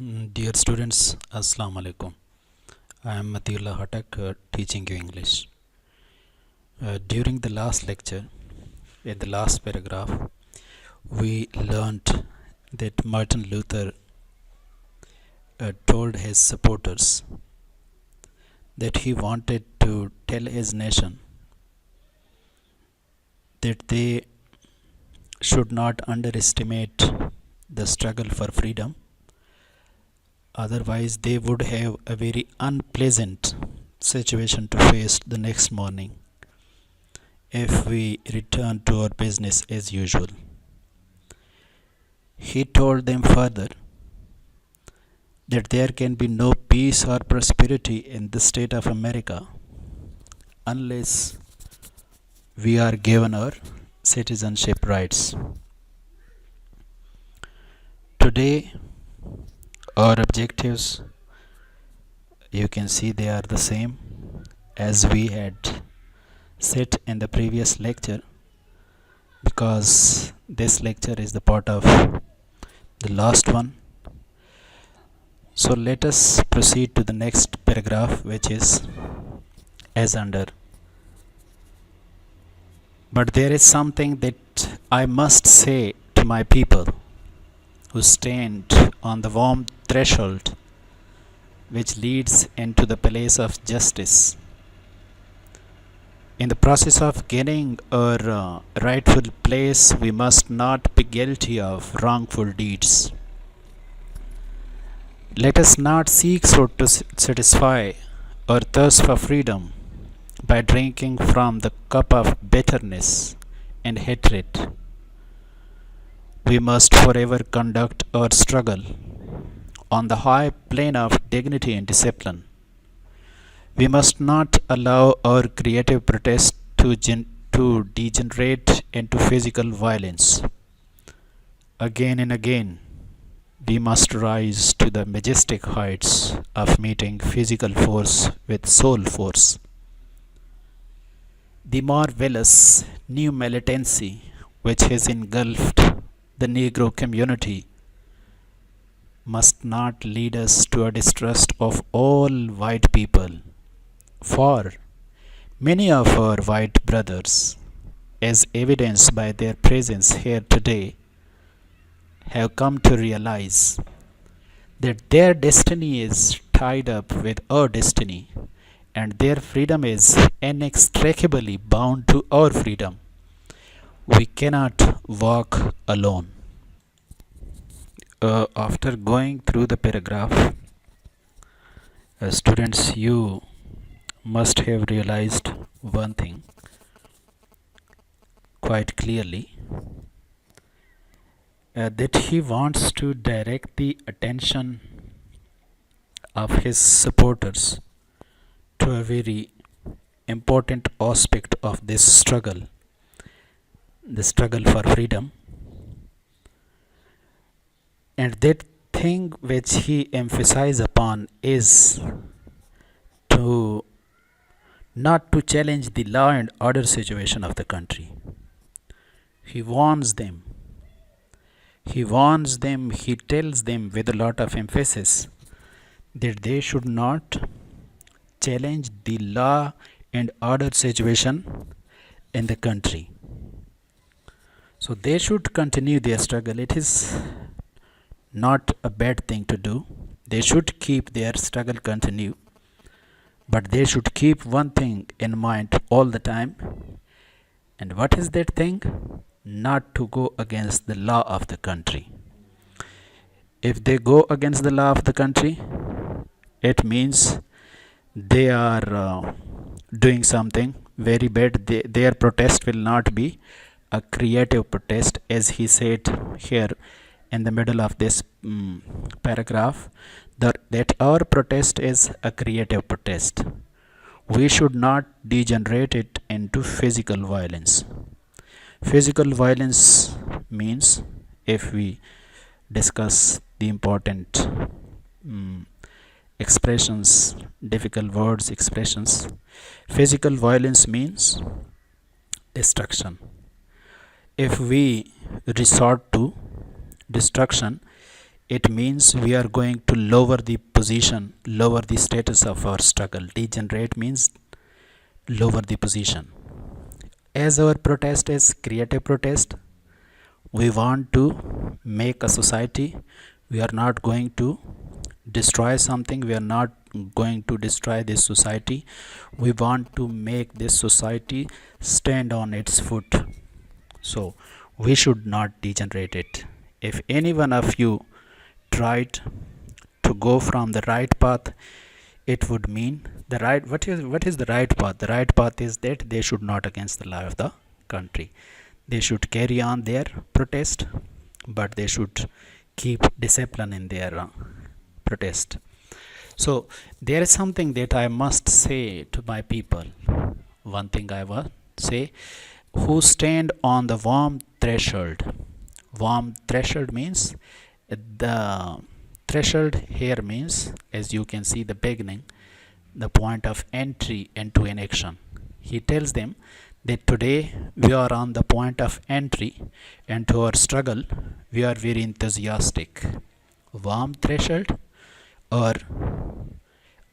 Dear students, Assalamu alaikum. I am Mati-Ullah-Khattak teaching you English. During the last lecture, in the last paragraph, we learnt that Martin Luther told his supporters that he wanted to tell his nation that they should not underestimate the struggle for freedom. Otherwise, they would have a very unpleasant situation to face the next morning if we return to our business as usual. He told them further that there can be no peace or prosperity in the state of America unless we are given our citizenship rights. Today, our objectives, you can see they are the same as we had set in the previous lecture, because this lecture is the part of the last one. So let us proceed to the next paragraph, which is as under. But there is something that I must say to my people who stand on the warm threshold which leads into the place of justice. In the process of gaining our rightful place, we must not be guilty of wrongful deeds. Let us not seek so to satisfy our thirst for freedom by drinking from the cup of bitterness and hatred. We must forever conduct our struggle on the high plane of dignity and discipline. We must not allow our creative protest to degenerate into physical violence. Again and again, we must rise to the majestic heights of meeting physical force with soul force. The marvelous new militancy which has engulfed the Negro community must not lead us to a distrust of all white people, for many of our white brothers, as evidenced by their presence here today, have come to realize that their destiny is tied up with our destiny, and their freedom is inextricably bound to our freedom. We cannot walk alone. After going through the paragraph, students, you must have realized one thing quite clearly, that he wants to direct the attention of his supporters to a very important aspect of this struggle, the struggle for freedom. And that thing which he emphasizes upon is to not to challenge the law and order situation of the country. He warns them. He tells them with a lot of emphasis that they should not challenge the law and order situation in the country. So they should continue their struggle. It is not a bad thing to do. They should keep their struggle continue, but they should keep one thing in mind all the time. And what is that thing? Not to go against the law of the country. If they go against the law of the country, it means they are doing something very bad. Their protest will not be a creative protest, as he said here in the middle of this paragraph, that our protest is a creative protest. We should not degenerate it into physical violence. Physical violence means, if we discuss the important expressions, difficult words, expressions, physical violence means destruction. If we resort to destruction, it means we are going to lower the position, lower the status of our struggle. Degenerate means lower the position. As our protest is creative protest, we want to make a society. We are not going to destroy something. We are not going to destroy this society. We want to make this society stand on its foot. So we should not degenerate it. If any one of you tried to go from the right path, it would mean the right. What is the right path? The right path is that they should not against the law of the country. They should carry on their protest, but they should keep discipline in their protest. So there is something that I must say to my people. One thing I will say: who stand on the warm threshold. Warm threshold means the threshold here means, as you can see, the beginning, the point of entry into an action. He tells them that today we are on the point of entry into our struggle. We are very enthusiastic. Warm threshold, or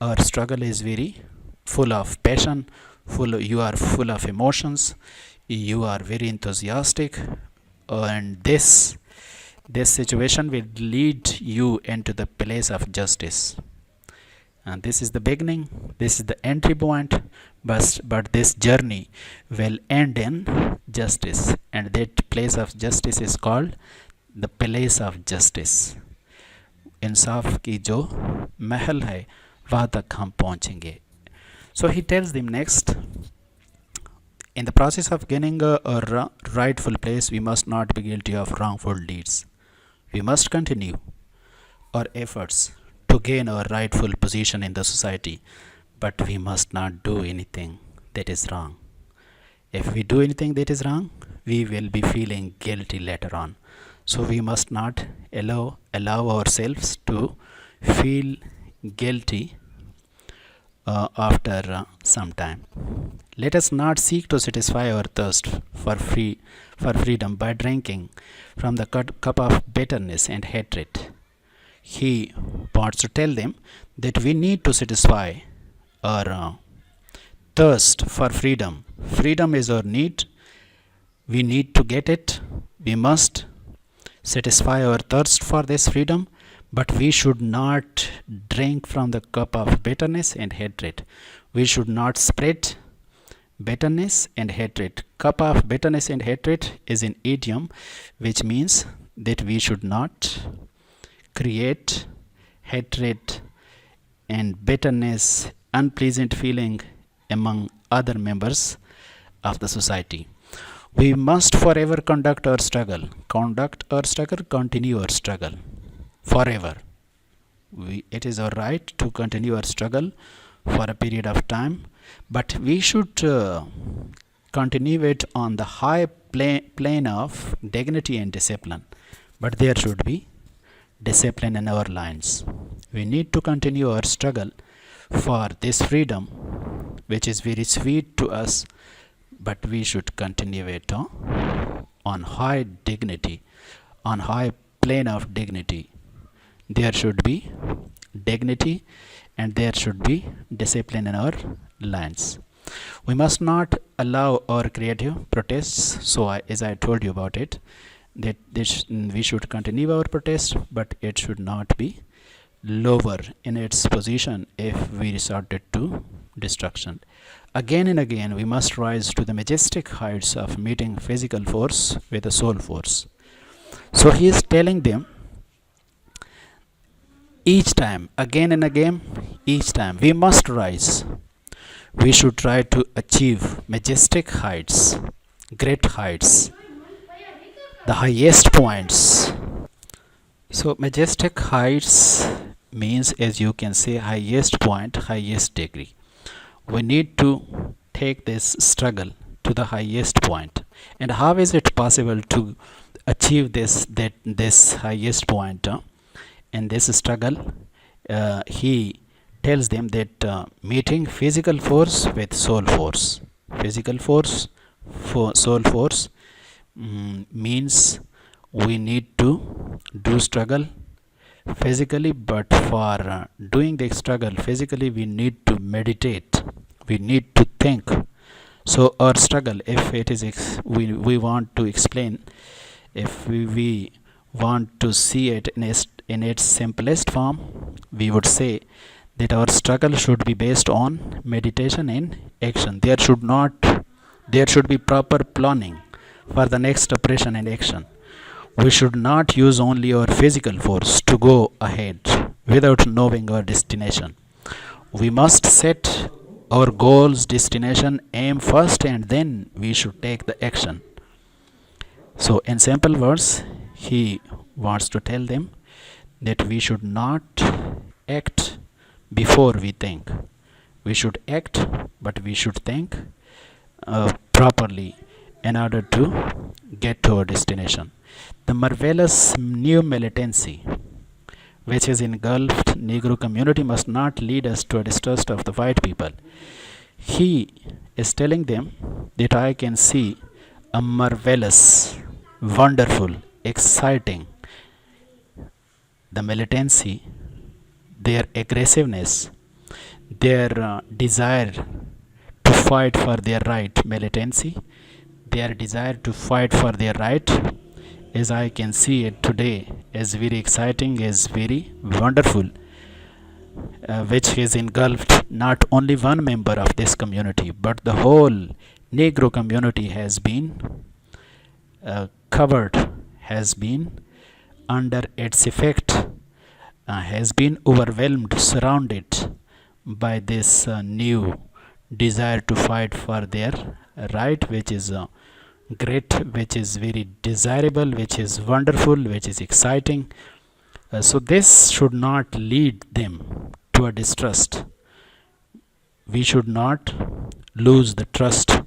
our struggle is very full of passion, you are full of emotions, you are very enthusiastic, and this situation will lead you into the place of justice. And this is the beginning, this is the entry point, but this journey will end in justice, and that place of justice is called the place of justice. इंसाफ की जो महल है वहाँ तक हम पहुँचेंगे. So he tells them next, in the process of gaining a rightful place, we must not be guilty of wrongful deeds. We must continue our efforts to gain our rightful position in the society, but we must not do anything that is wrong. If we do anything that is wrong, we will be feeling guilty later on. So we must not allow ourselves to feel guilty after some time. Let us not seek to satisfy our thirst for freedom by drinking from the cup of bitterness and hatred. He wants to tell them that we need to satisfy our thirst for freedom. Freedom is our need. We need to get it. We must satisfy our thirst for this freedom, but we should not drink from the cup of bitterness and hatred. We should not spread bitterness and hatred. Cup of bitterness and hatred is an idiom which means that we should not create hatred and bitterness, unpleasant feeling among other members of the society. We must forever conduct our struggle, continue our struggle forever. It is our right to continue our struggle for a period of time, but we should continue it on the high plane of dignity and discipline. But there should be discipline in our lines. We need to continue our struggle for this freedom, which is very sweet to us, but we should continue it on high dignity, on high plane of dignity. There should be dignity and there should be discipline in our lines. We must not allow our creative protests. So as I told you about it, that we should continue our protest, but it should not be lower in its position if we resorted to destruction. Again and again, we must rise to the majestic heights of meeting physical force with the soul force. So he is telling them each time, again and again, each time, we must rise. We should try to achieve majestic heights, great heights, the highest points. So majestic heights means, as you can say, highest point, highest degree. We need to take this struggle to the highest point. And how is it possible to achieve this highest point in this struggle? He tells them that meeting physical force with soul force. Physical force for soul force means we need to do struggle physically, but for doing the struggle physically, we need to meditate, we need to think. So our struggle, if it is we want to explain, if we want to see it in its simplest form, we would say that our struggle should be based on meditation and action. There should be proper planning for the next operation and action. We should not use only our physical force to go ahead without knowing our destination. We must set our goals, destination, aim first, and then we should take the action. So, in simple words, he wants to tell them that we should not act before we think. We should act, but we should think properly in order to get to our destination. The marvelous new militancy which has engulfed Negro community must not lead us to a distrust of the white people. He is telling them that I can see a marvelous, wonderful, exciting, the militancy, their aggressiveness, their desire to fight for their right, militancy, their desire to fight for their right, as I can see it today, is very exciting, is very wonderful, which has engulfed not only one member of this community, but the whole Negro community has been covered, has been under its effect, has been overwhelmed, surrounded by this new desire to fight for their right, which is great, which is very desirable, which is wonderful, which is exciting. So this should not lead them to a distrust. We should not lose the trust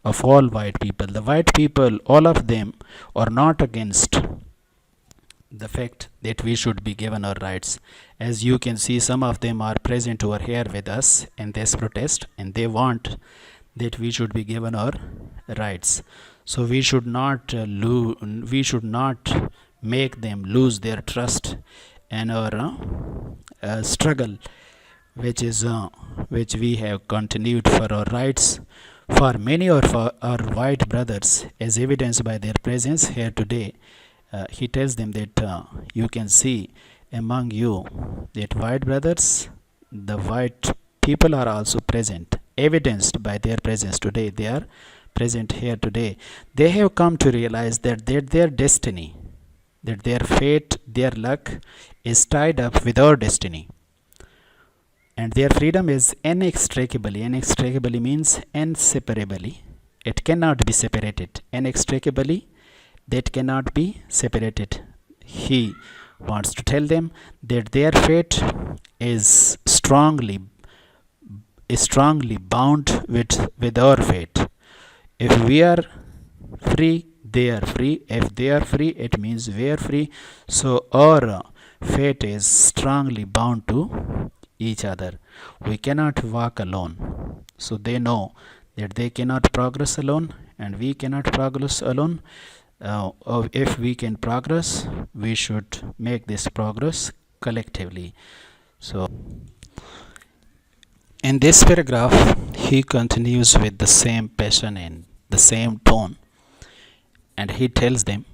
of all white people. The white people, all of them, are not against the fact that we should be given our rights. As you can see, some of them are present over here with us in this protest, and they want that we should be given our rights. So we should not make them lose their trust in our struggle, which we have continued for our rights. For many of our white brothers, as evidenced by their presence here today, he tells them that you can see among you that white brothers, the white people are also present, evidenced by their presence today. They are present here today. They have come to realize that their destiny, that their fate, their luck is tied up with our destiny. And their freedom is inextricably means inseparably. It cannot be separated. Inextricably, that cannot be separated. He wants to tell them that their fate is strongly bound with our fate. If we are free, they are free. If they are free, it means we are free. So our fate is strongly bound to each other. We cannot walk alone. So they know that they cannot progress alone, and we cannot progress alone. If we can progress, we should make this progress collectively. So in this paragraph, he continues with the same passion and the same tone, and he tells them,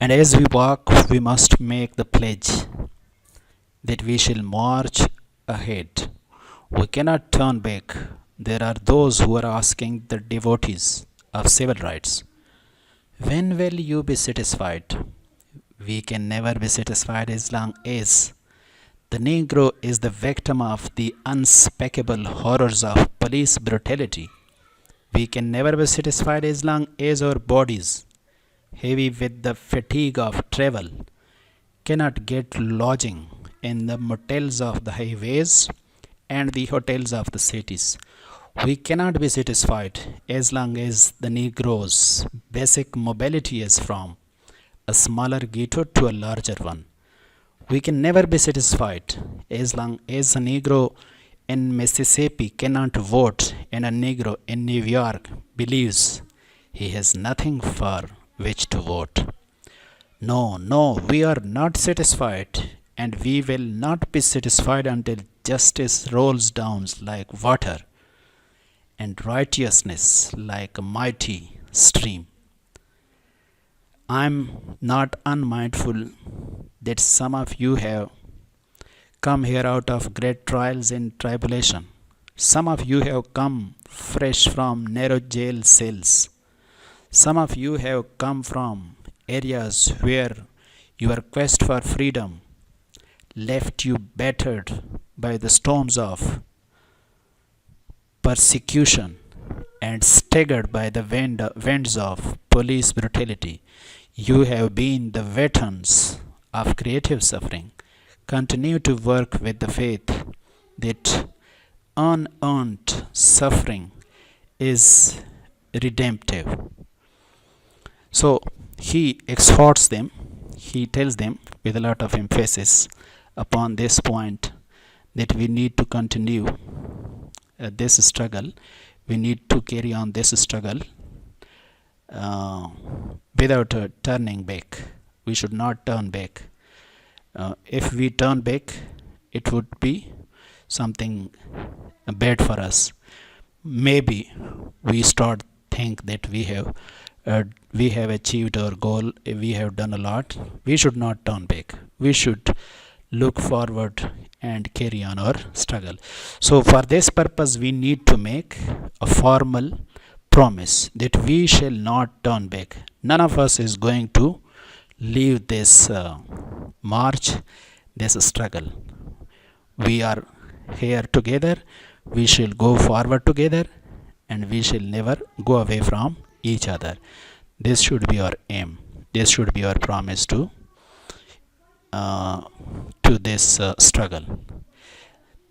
and as we walk, we must make the pledge that we shall march ahead. We cannot turn back. There are those who are asking the devotees of civil rights, when will you be satisfied? We can never be satisfied as long as the Negro is the victim of the unspeakable horrors of police brutality. We can never be satisfied as long as our bodies, heavy with the fatigue of travel, cannot get lodging in the motels of the highways and the hotels of the cities. We cannot be satisfied as long as the Negro's basic mobility is from a smaller ghetto to a larger one. We can never be satisfied as long as a Negro in Mississippi cannot vote and a Negro in New York believes he has nothing for which to vote. No, we are not satisfied and we will not be satisfied until justice rolls down like water and righteousness like a mighty stream. I'm not unmindful that some of you have come here out of great trials and tribulation. Some of you have come fresh from narrow jail cells. Some of you have come from areas where your quest for freedom left you battered by the storms of persecution and staggered by the winds of police brutality. You have been the veterans of creative suffering. Continue to work with the faith that unearned suffering is redemptive. So he exhorts them, he tells them with a lot of emphasis upon this point that we need to continue this struggle, we need to carry on this struggle without turning back. We should not turn back. If we turn back, it would be something bad for us. Maybe we start think that we have achieved our goal, we have done a lot. We should not turn back. We should look forward and carry on our struggle. So for this purpose we need to make a formal promise that we shall not turn back. None of us is going to leave this march, this struggle. We are here together, we shall go forward together, and we shall never go away from each other. This should be our aim. This should be our promise to this struggle.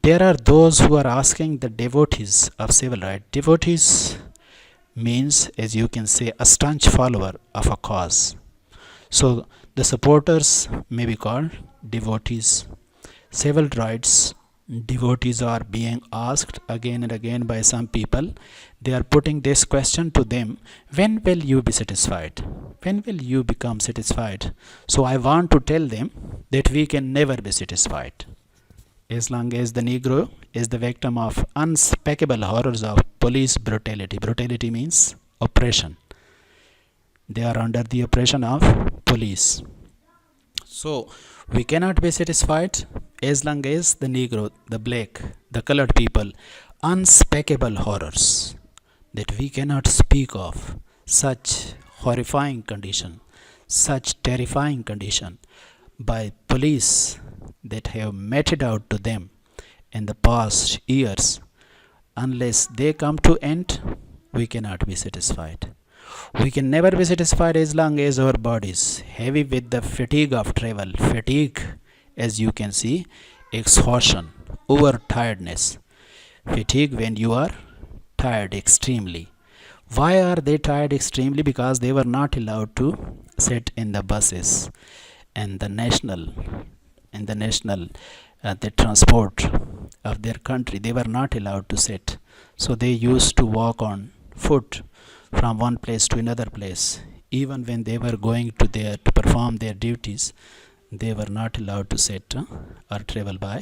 There are those who are asking the devotees of civil rights. Devotees means, as you can say, a staunch follower of a cause. So the supporters may be called devotees. Civil rights devotees are being asked again and again by some people. They are putting this question to them: when will you be satisfied? When will you become satisfied? So I want to tell them that we can never be satisfied. As long as the Negro is the victim of unspeakable horrors of police brutality. Brutality means oppression. They are under the oppression of police. So we cannot be satisfied as long as the Negro, the black, the colored people, unspeakable horrors that we cannot speak of, such horrifying condition, such terrifying condition by police that have meted out to them in the past years. Unless they come to end, we cannot be satisfied. We can never be satisfied as long as our bodies heavy with the fatigue of travel. Fatigue, as you can see, exhaustion, overtiredness. Fatigue when you are tired extremely. Why are they tired extremely? Because they were not allowed to sit in the buses and the national the transport of their country. They were not allowed to sit. So they used to walk on foot from one place to another place. Even when they were going to perform their duties, they were not allowed to sit or travel by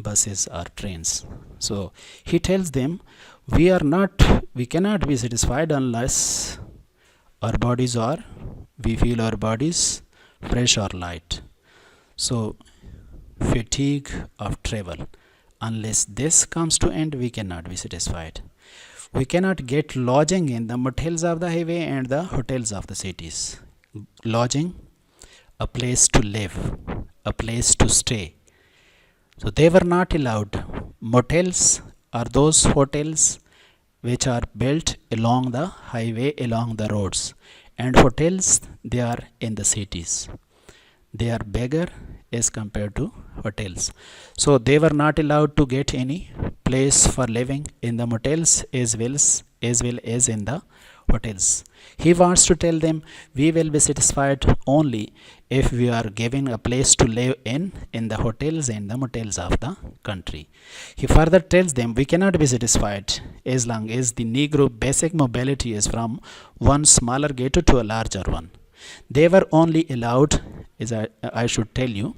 buses or trains. So he tells them, we cannot be satisfied unless we feel our bodies fresh or light. So fatigue of travel, unless this comes to end, we cannot be satisfied. We cannot get lodging in the motels of the highway and the hotels of the cities. Lodging, a place to live, a place to stay. So they were not allowed. Motels are those hotels which are built along the highway, along the roads. And hotels, they are in the cities. They are bigger as compared to hotels. So they were not allowed to get any place for living in the motels as well as in the hotels. He wants to tell them, we will be satisfied only if we are given a place to live in the hotels and the motels of the country. He further tells them, we cannot be satisfied as long as the Negro basic mobility is from one smaller ghetto to a larger one. They were only allowed, as I should tell you,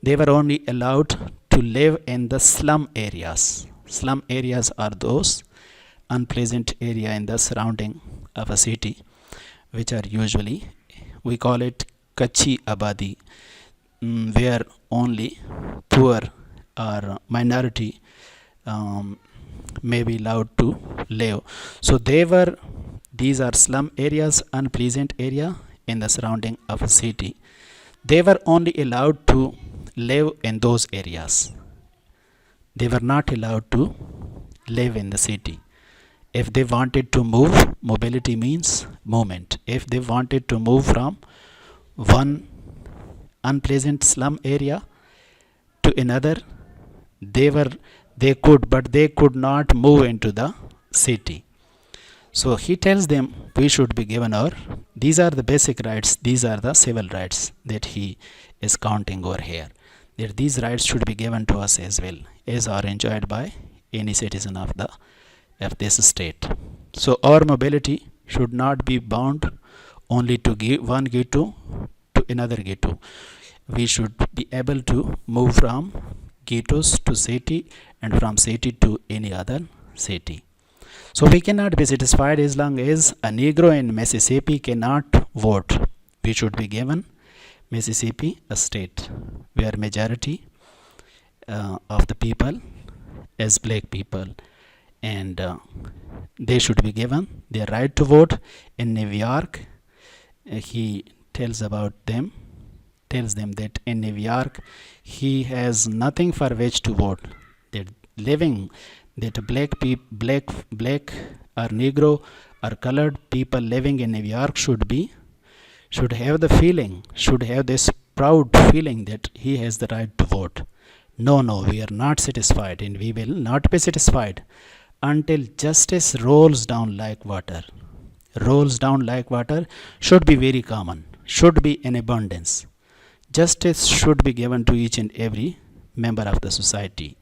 They were only allowed to live in the slum areas. Slum areas are those unpleasant area in the surrounding of a city, which are usually, we call it Kachi Abadi, where only poor or minority may be allowed to live. So these are slum areas, unpleasant area in the surrounding of a city. They were only allowed to live in those areas. They were not allowed to live in the city. If they wanted to move, mobility means movement. If they wanted to move from one unpleasant slum area to another, they could, but they could not move into the city. So he tells them we should be given these are the basic rights, these are the civil rights that he is counting over here. That these rights should be given to us as well, as are enjoyed by any citizen of this state. So our mobility should not be bound only to one ghetto to another ghetto. We should be able to move from ghettos to city and from city to any other city. So we cannot be satisfied as long as a Negro in Mississippi cannot vote. We should be given Mississippi, a state where majority of the people is black people, and they should be given their right to vote. In New York, he tells them that in New York he has nothing for which to vote. That black or Negro or colored people living in New York should have this proud feeling that he has the right to vote. No, we are not satisfied, and we will not be satisfied until justice rolls down like water. Rolls down like water should be very common, should be in abundance. Justice should be given to each and every member of the society.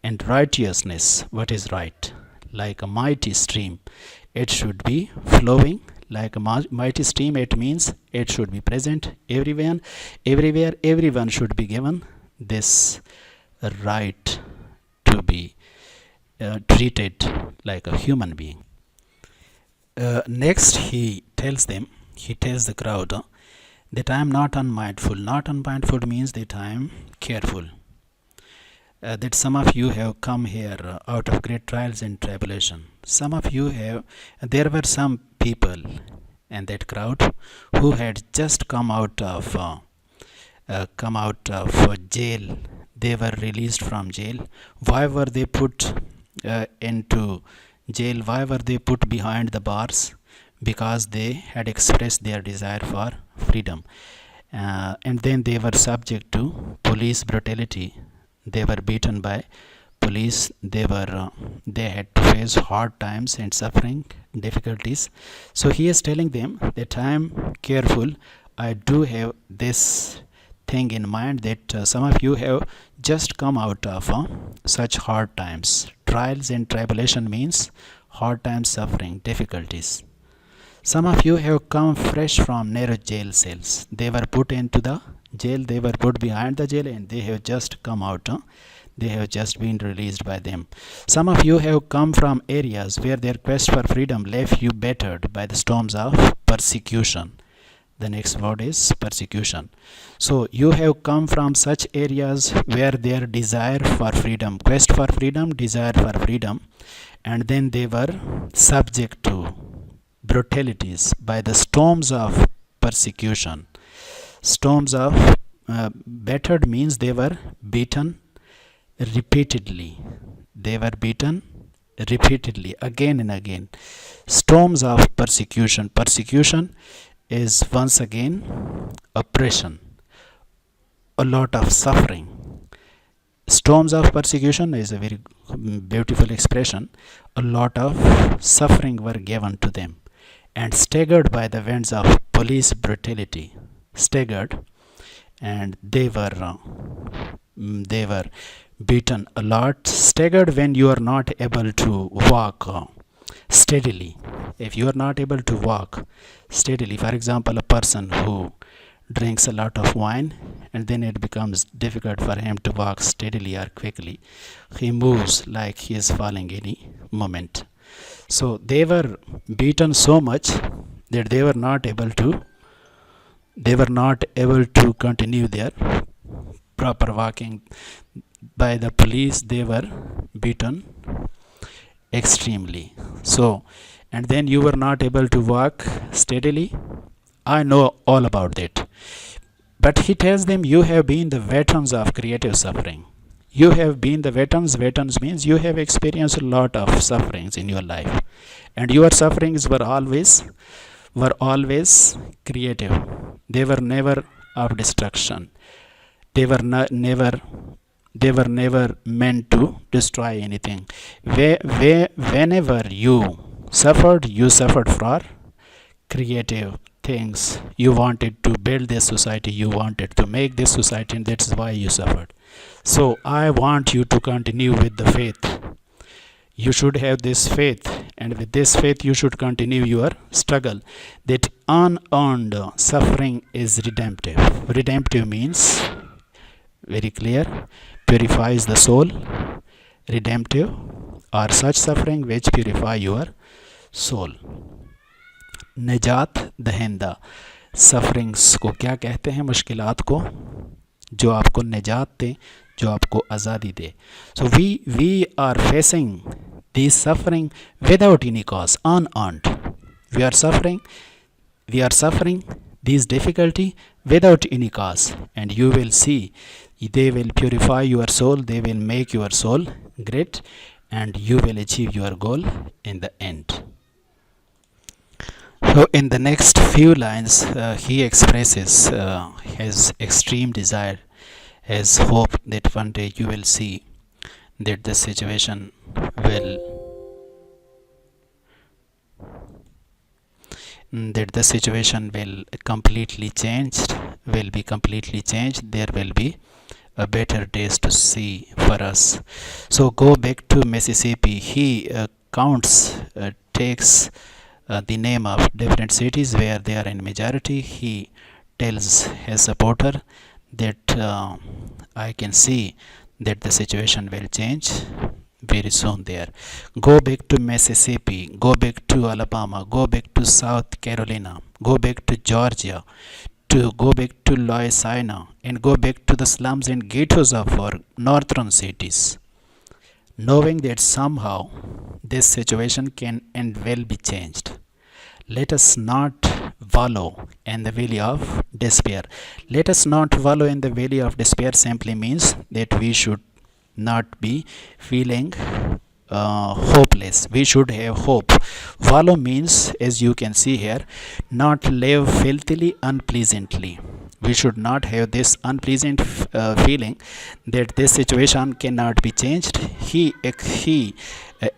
And righteousness, what is right? Like a mighty stream, it should be flowing like a mighty stream. It means it should be present everywhere. Everyone should be given this right to be treated like a human being. Next, he tells the crowd that I am not unmindful. Not unmindful means that I am careful. That some of you have come here out of great trials and tribulation. There were some people in that crowd who had just come out of jail. They were released from jail. Why were they put into jail? Why were they put behind the bars? Because they had expressed their desire for freedom, and then they were subject to police brutality. They were beaten by police. They had to face hard times and suffering, difficulties. So he is telling them that I am careful. I do have this thing in mind that some of you have just come out of such hard times. Trials and tribulation means hard times, suffering, difficulties. Some of you have come fresh from narrow jail cells. They were put into the jail, they were put behind the jail, and they have just come out. They have just been released by them. Some of you have come from areas where their quest for freedom left you battered by the storms of persecution. The next word is persecution. So you have come from such areas where their desire for freedom, quest for freedom, desire for freedom, and then they were subject to brutalities by the storms of persecution. Storms of battered means they were beaten repeatedly. They were beaten repeatedly, again and again. Storms of persecution. Persecution is once again oppression, a lot of suffering. Storms of persecution is a very beautiful expression. A lot of suffering were given to them, and staggered by the winds of police brutality. Staggered, and they were beaten a lot. Staggered when you are not able to walk steadily. If you are not able to walk steadily, for example, a person who drinks a lot of wine, and then it becomes difficult for him to walk steadily or quickly. He moves like he is falling any moment. So they were beaten so much that they were not able to continue their proper walking. By the police they were beaten extremely. So, and then you were not able to walk steadily. I know all about that. But he tells them, you have been the veterans of creative suffering. You have been the veterans. Veterans means you have experienced a lot of sufferings in your life, and your sufferings were always creative. They were never of destruction. They were never meant to destroy anything. Whenever you suffered for creative things. You wanted to build this society, you wanted to make this society, and that's why you suffered. So I want you to continue with the faith. You should have this faith, and with this faith you should continue your struggle. That unearned suffering is redemptive. Redemptive means very clear, purifies the soul. Redemptive are such suffering which purify your soul. निजात दहिंदा, sufferings को क्या कहते हैं? मुश्किलात को जो आपको निजात दे, जो आपको आज़ादी दे. So we are facing this suffering without any cause, unearned. We are suffering this difficulty without any cause, and you will see they will purify your soul, they will make your soul great, and you will achieve your goal in the end. So in the next few lines he expresses his extreme desire, his hope that one day you will see that the situation will completely changed, will be completely changed. There will be a better days to see for us. So go back to Mississippi. He takes the name of different cities where they are in majority. He tells his supporter that I can see that the situation will change very soon there. Go back to Mississippi, go back to Alabama, go back to South Carolina, go back to Georgia, to go back to Louisiana, and go back to the slums and ghettos of our northern cities, knowing that somehow this situation can and will be changed. Let us not wallow in the valley of despair. Let us not wallow in the valley of despair simply means that we should not be feeling hopeless. We should have hope. Wallow means, as you can see here, not live filthily, unpleasantly. We should not have this unpleasant feeling that this situation cannot be changed. He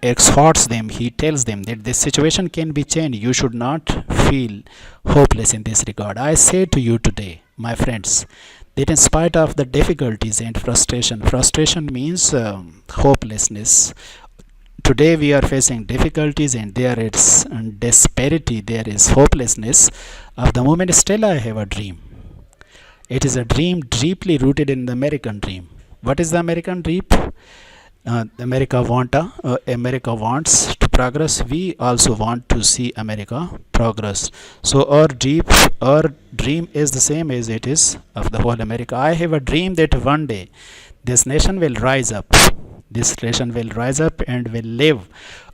exhorts them, he tells them that this situation can be changed. You should not feel hopeless in this regard. I say to you today, my friends, that in spite of the difficulties and frustration means hopelessness. Today we are facing difficulties and there is disparity, there is hopelessness. Of the moment, still I have a dream. It is a dream deeply rooted in the American dream. What is the American dream? America wants to progress. We also want to see America progress. So our dream is the same as it is of the whole America. I have a dream that one day this nation will rise up. This nation will rise up and will live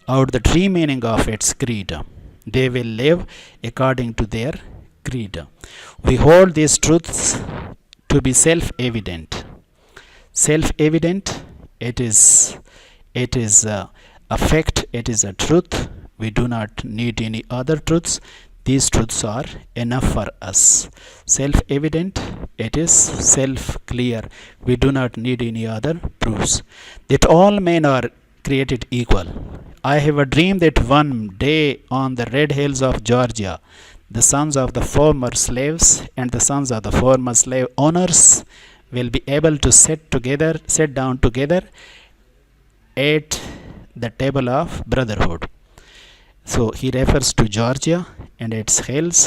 out the true meaning of its creed. They will live according to their creed. We hold these truths to be self-evident. Self-evident, it is a fact, it is a truth. We do not need any other truths. These truths are enough for us. Self-evident, it is self-clear. We do not need any other proofs. That all men are created equal. I have a dream that one day on the red hills of Georgia, the sons of the former slaves and the sons of the former slave owners will be able to sit down together at the table of brotherhood. So he refers to Georgia and its hills,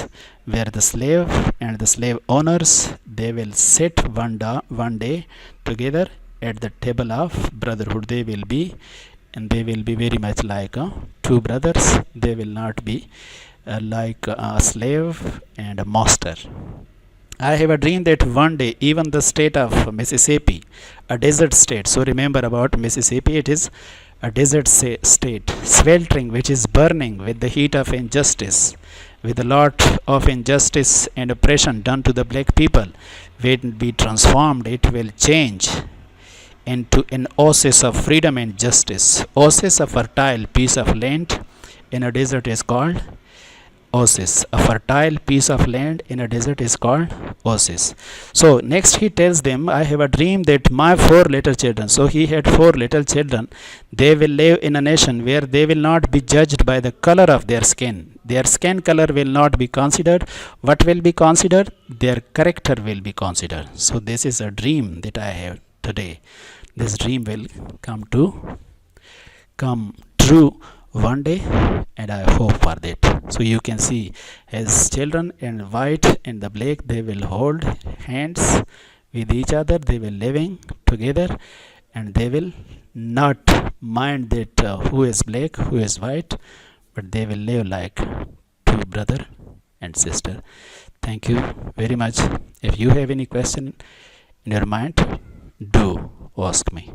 where the slave and the slave owners, they will sit one day together at the table of brotherhood. They will be, and they will be very much like two brothers. They will not be like a slave and a master. I have a dream that one day even the state of Mississippi, a desert state, so remember about Mississippi, it is a desert state, sweltering, which is burning with the heat of injustice, with a lot of injustice and oppression done to the black people, will be transformed, it will change into an oasis of freedom and justice. Oasis, a fertile piece of land in a desert, is called oasis. A fertile piece of land in a desert is called oasis. So next he tells them, I have a dream that my four little children, so he had four little children, they will live in a nation where they will not be judged by the color of their skin. Their skin color will not be considered. What will be considered? Their character will be considered. So this is a dream that I have today. This dream will come true one day, and I hope for that. So you can see as children in white and the black, they will hold hands with each other, they will living together, and they will not mind that who is black, who is white, but they will live like two brother and sister. Thank you very much. If you have any question in your mind, do ask me.